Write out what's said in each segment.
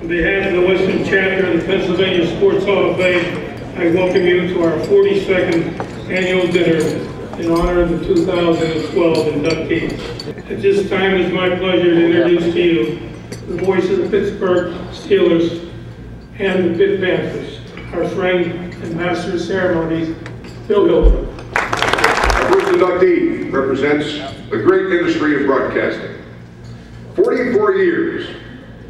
On behalf of the Western Chapter of the Pennsylvania Sports Hall of Fame, I welcome you to our 42nd annual dinner in honor of the 2012 inductees. At this time, it is my pleasure to introduce to you the voice of the Pittsburgh Steelers and the Pitt Panthers, our friend and master of ceremonies, Bill Hilbrook. Our first inductee represents the great industry of broadcasting. 44 years,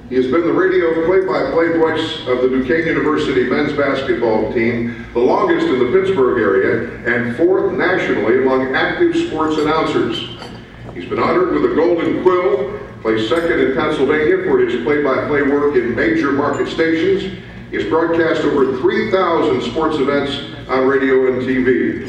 he has been the radio play-by-play voice of the Duquesne University men's basketball team, the longest in the Pittsburgh area, and 4th nationally among active sports announcers. He's been honored with a Golden Quill, placed 2nd in Pennsylvania for his play-by-play work in major market stations. He has broadcast over 3,000 sports events on radio and TV.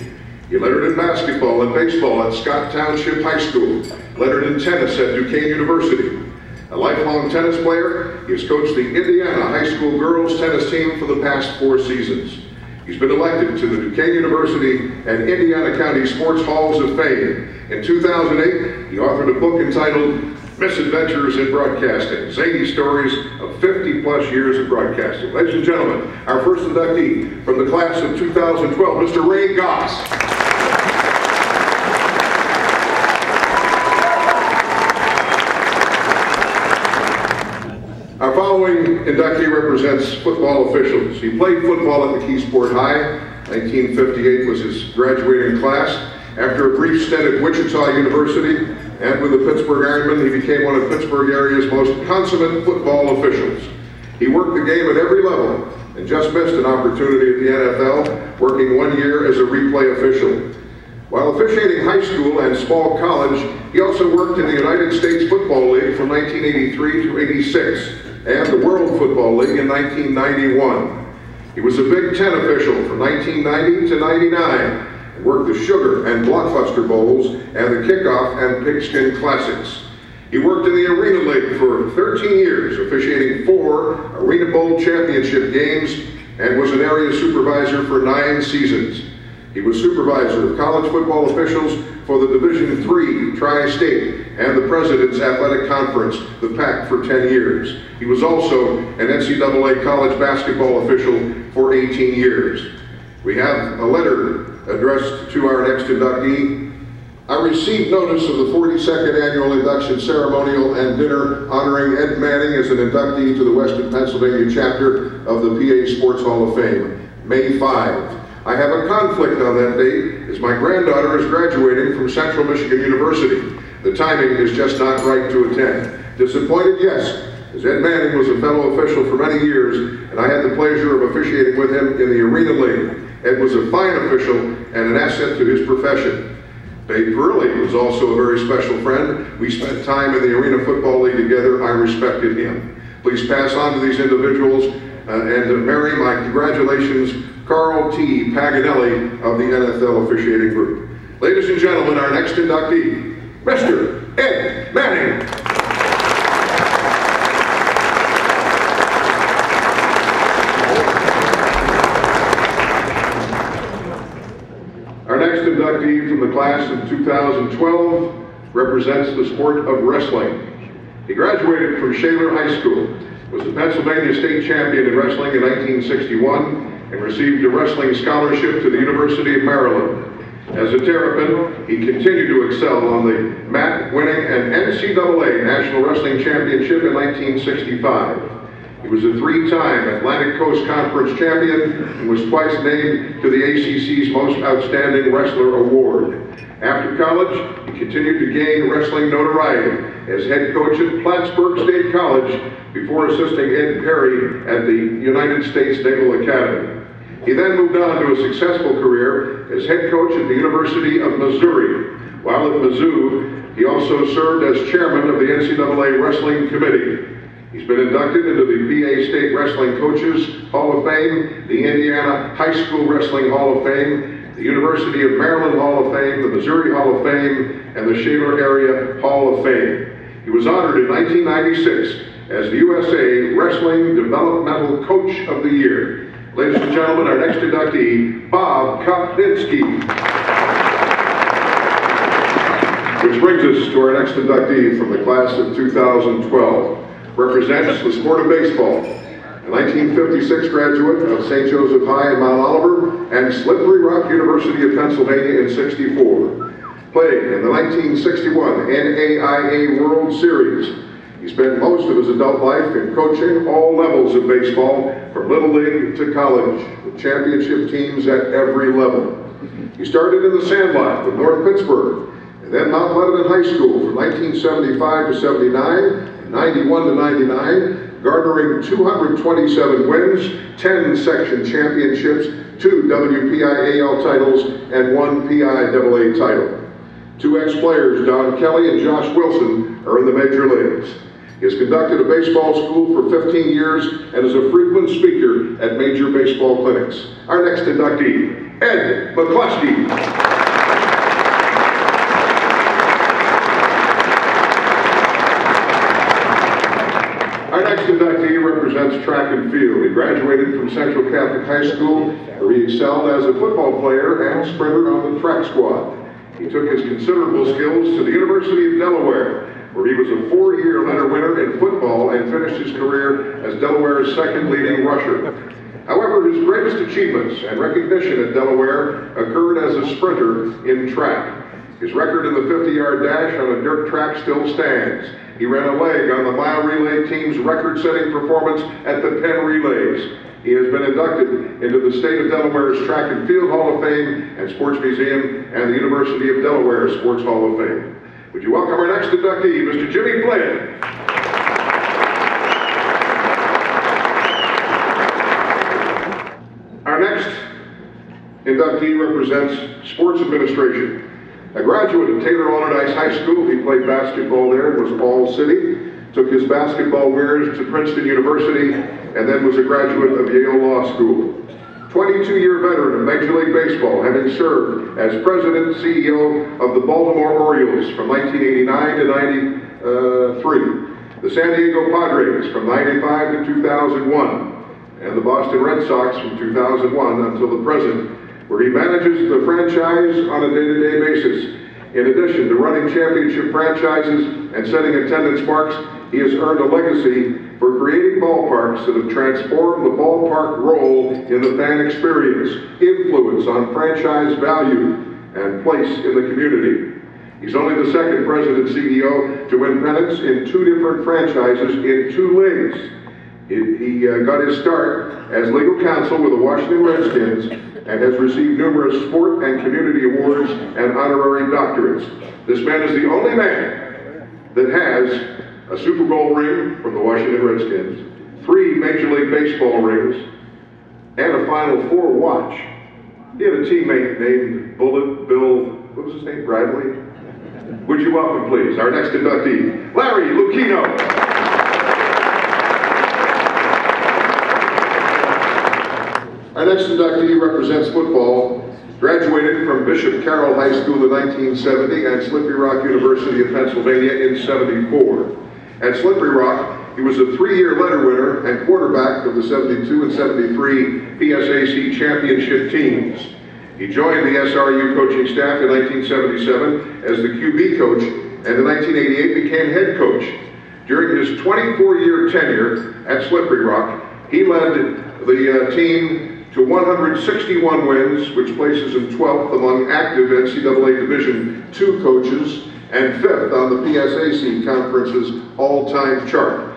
He lettered in basketball and baseball at Scott Township High School, lettered in tennis at Duquesne University. A lifelong tennis player, he has coached the Indiana High School girls tennis team for the past 4 seasons. He's been elected to the Duquesne University and Indiana County Sports Halls of Fame. In 2008, he authored a book entitled Misadventures in Broadcasting, zany stories of 50-plus years of broadcasting. Ladies and gentlemen, our first inductee from the class of 2012, Mr. Ray Goss. Our following inductee represents football officials. He played football at the Keysport High. 1958 was his graduating class. After a brief stint at Wichita University and with the Pittsburgh Ironmen, he became one of Pittsburgh area's most consummate football officials. He worked the game at every level and just missed an opportunity at the NFL, working 1 year as a replay official. While officiating high school and small college, he also worked in the United States Football League from 1983 to 86 and the World Football League in 1991. He was a Big Ten official from 1990 to 99 and worked the Sugar and Blockbuster Bowls and the Kickoff and Pigskin Classics. He worked in the Arena League for 13 years, officiating 4 Arena Bowl championship games and was an area supervisor for 9 seasons. He was supervisor of college football officials for the Division III Tri-State and the President's Athletic Conference, the PAC, for 10 years. He was also an NCAA college basketball official for 18 years. We have a letter addressed to our next inductee. I received notice of the 42nd annual induction ceremonial and dinner honoring Ed Manning as an inductee to the Western Pennsylvania chapter of the PA Sports Hall of Fame, May 5. I have a conflict on that date as my granddaughter is graduating from Central Michigan University. The timing is just not right to attend. Disappointed, yes, as Ed Manning was a fellow official for many years and I had the pleasure of officiating with him in the Arena League. Ed was a fine official and an asset to his profession. Dave Perilli was also a very special friend. We spent time in the Arena Football League together. I respected him. Please pass on to these individuals and to Mary my congratulations, Carl T. Paganelli of the NFL officiating group. Ladies and gentlemen, our next inductee, Mr. Ed Manning. Our next inductee from the class of 2012 represents the sport of wrestling. He graduated from Shaler High School, was the Pennsylvania state champion in wrestling in 1961, and received a wrestling scholarship to the University of Maryland. As a terrapin, he continued to excel on the mat, winning an NCAA National Wrestling Championship in 1965. He was a 3-time Atlantic Coast Conference champion and was twice named to the ACC's Most Outstanding Wrestler Award. After college, he continued to gain wrestling notoriety as head coach at Plattsburgh State College before assisting Ed Perry at the United States Naval Academy. He then moved on to a successful career as head coach at the University of Missouri. While at Mizzou, he also served as chairman of the NCAA Wrestling Committee. He's been inducted into the PA State Wrestling Coaches Hall of Fame, the Indiana High School Wrestling Hall of Fame, the University of Maryland Hall of Fame, the Missouri Hall of Fame, and the Shaler Area Hall of Fame. He was honored in 1996 as the USA Wrestling Developmental Coach of the Year. Ladies and gentlemen, our next inductee, Bob Kopnitzky. Which brings us to our next inductee from the class of 2012. represents the sport of baseball. A 1956 graduate of St. Joseph High in Mount Oliver and Slippery Rock University of Pennsylvania in '64. Playing in the 1961 NAIA World Series. He spent most of his adult life in coaching all levels of baseball, from Little League to college, with championship teams at every level. He started in the Sandlot with North Pittsburgh, and then Mount Lebanon High School from 1975 to 79, and 91 to 99, garnering 227 wins, 10 section championships, 2 WPIAL titles, and 1 PIAA title. 2 ex-players, Don Kelly and Josh Wilson, are in the major leagues. He has conducted a baseball school for 15 years and is a frequent speaker at major baseball clinics. Our next inductee, Ed McCluskey. Our next inductee represents track and field. He graduated from Central Catholic High School, where he excelled as a football player and sprinter on the track squad. He took his considerable skills to the University of Delaware, where he was a 4-year letter winner in football and finished his career as Delaware's second leading rusher. However, his greatest achievements and recognition at Delaware occurred as a sprinter in track. His record in the 50-yard dash on a dirt track still stands. He ran a leg on the mile relay team's record-setting performance at the Penn Relays. He has been inducted into the State of Delaware's Track and Field Hall of Fame and Sports Museum and the University of Delaware Sports Hall of Fame. Would you welcome our next inductee, Mr. Jimmy Flynn. Our next inductee represents sports administration. A graduate of Taylor Allardyce High School, he played basketball there, was All-City, took his basketball wares to Princeton University, and then was a graduate of Yale Law School. 22-year veteran of Major League Baseball, having served as president and CEO of the Baltimore Orioles from 1989 to 93, the San Diego Padres from 95 to 2001, and the Boston Red Sox from 2001 until the present, where he manages the franchise on a day-to-day basis. In addition to running championship franchises and setting attendance marks, he has earned a legacy for creating ballparks that have transformed the ballpark role in the fan experience, influence on franchise value, and place in the community. He's only the second president CEO to win pennants in 2 different franchises in 2 leagues. He got his start as legal counsel with the Washington Redskins and has received numerous sport and community awards and honorary doctorates. This man is the only man that has a Super Bowl ring from the Washington Redskins, 3 Major League Baseball rings, and a Final Four watch. He had a teammate named Bullet Bill, what was his name, Bradley? Would you welcome, please, our next inductee, Larry Lucchino. Our next inductee represents football, graduated from Bishop Carroll High School in 1970 and Slippery Rock University of Pennsylvania in '74. At Slippery Rock, he was a 3-year letter winner and quarterback of the '72 and '73 PSAC championship teams. He joined the SRU coaching staff in 1977 as the QB coach, and in 1988 became head coach. During his 24-year tenure at Slippery Rock, he led the team to 161 wins, which places him 12th among active NCAA Division II coaches and 5th on the PSAC Conference's all-time chart.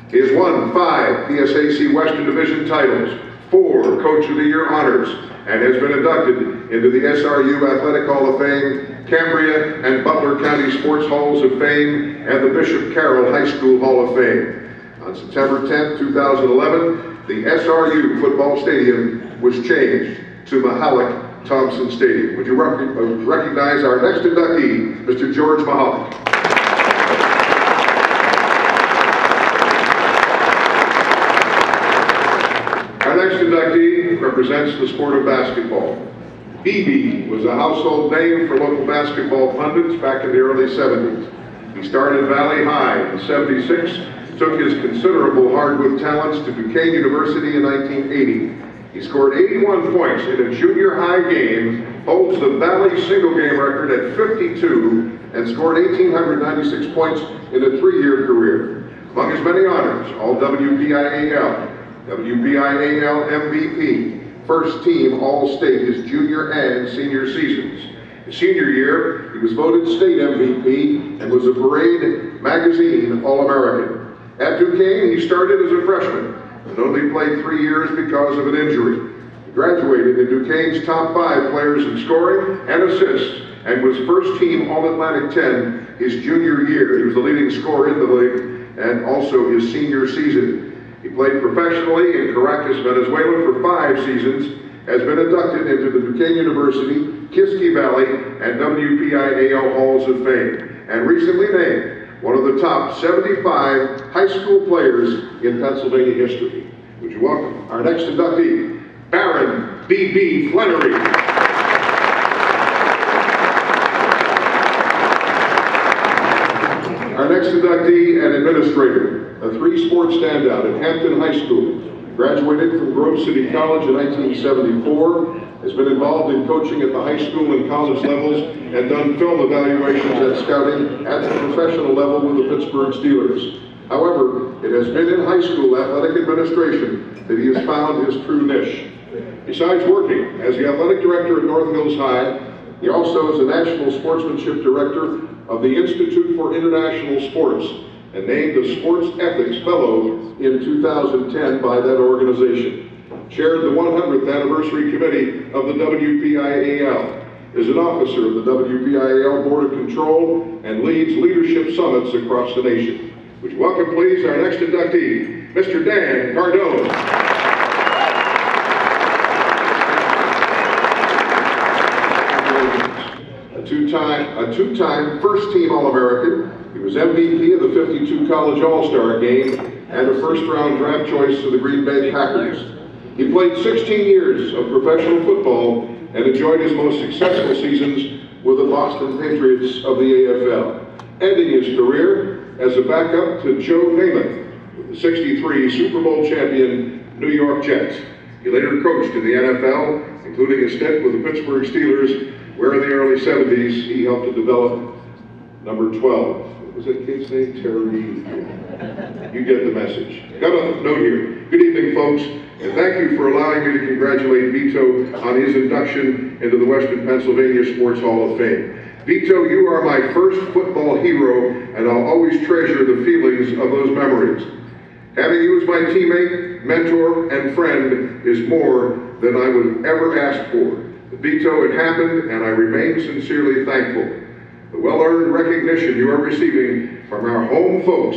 He has won 5 PSAC Western Division titles, 4 Coach of the Year honors, and has been inducted into the SRU Athletic Hall of Fame, Cambria and Butler County Sports Halls of Fame, and the Bishop Carroll High School Hall of Fame. On September 10, 2011, the SRU football stadium was changed to Mahalik Thompson Stadium. Would you recognize our next inductee, Mr. George Mahalik. Our next inductee represents the sport of basketball. BB was a household name for local basketball pundits back in the early 70s. He started Valley High in '76, took his considerable hardwood talents to Duquesne University in 1980. He scored 81 points in a junior high game, holds the Valley single game record at 52, and scored 1,896 points in a 3-year career. Among his many honors, all WPIAL MVP, first team All-State his junior and senior seasons. His senior year, he was voted state MVP and was a Parade Magazine All-American. At Duquesne, he started as a freshman and only played 3 years because of an injury. He graduated in Duquesne's top 5 players in scoring and assists and was first team All-Atlantic 10 his junior year. He was the leading scorer in the league and also his senior season. He played professionally in Caracas, Venezuela for 5 seasons, has been inducted into the Duquesne University, Kiski Valley, and WPIAL Halls of Fame, and recently named one of the top 75 high school players in Pennsylvania history. Would you welcome our next inductee, Baron B.B. Flannery. Our next inductee and administrator, a 3-sport standout at Hampton High School, graduated from Grove City College in 1974, has been involved in coaching at the high school and college levels, and done film evaluations and scouting at the professional level with the Pittsburgh Steelers. However, it has been in high school athletic administration that he has found his true niche. Besides working as the athletic director at North Hills High, he also is the National Sportsmanship Director of the Institute for International Sports and named a Sports Ethics Fellow in 2010 by that organization. Chaired the 100th Anniversary Committee of the WPIAL, is an officer of the WPIAL Board of Control, and leads leadership summits across the nation. Would you welcome, please, our next inductee, Mr. Dan Cardone. A two-time first-team All-American. He was MVP of the 52 College All-Star Game and a first-round draft choice of the Green Bay Packers. He played 16 years of professional football and enjoyed his most successful seasons with the Boston Patriots of the AFL, ending his career as a backup to Joe Namath with the '63 Super Bowl champion New York Jets. He later coached in the NFL, including a stint with the Pittsburgh Steelers, where in the early '70s he helped to develop number 12. What was that kid's name? Terry. You get the message. Got a note here. Good evening, folks, and thank you for allowing me to congratulate Vito on his induction into the Western Pennsylvania Sports Hall of Fame. Vito, you are my first football hero, and I'll always treasure the feelings of those memories. Having you as my teammate, mentor, and friend is more than I would ever ask for. Vito, it happened, and I remain sincerely thankful. The well-earned recognition you are receiving from our home folks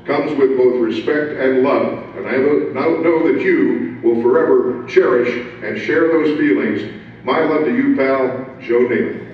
comes with both respect and love, and I know that you will forever cherish and share those feelings. My love to you, pal, Joe Namath.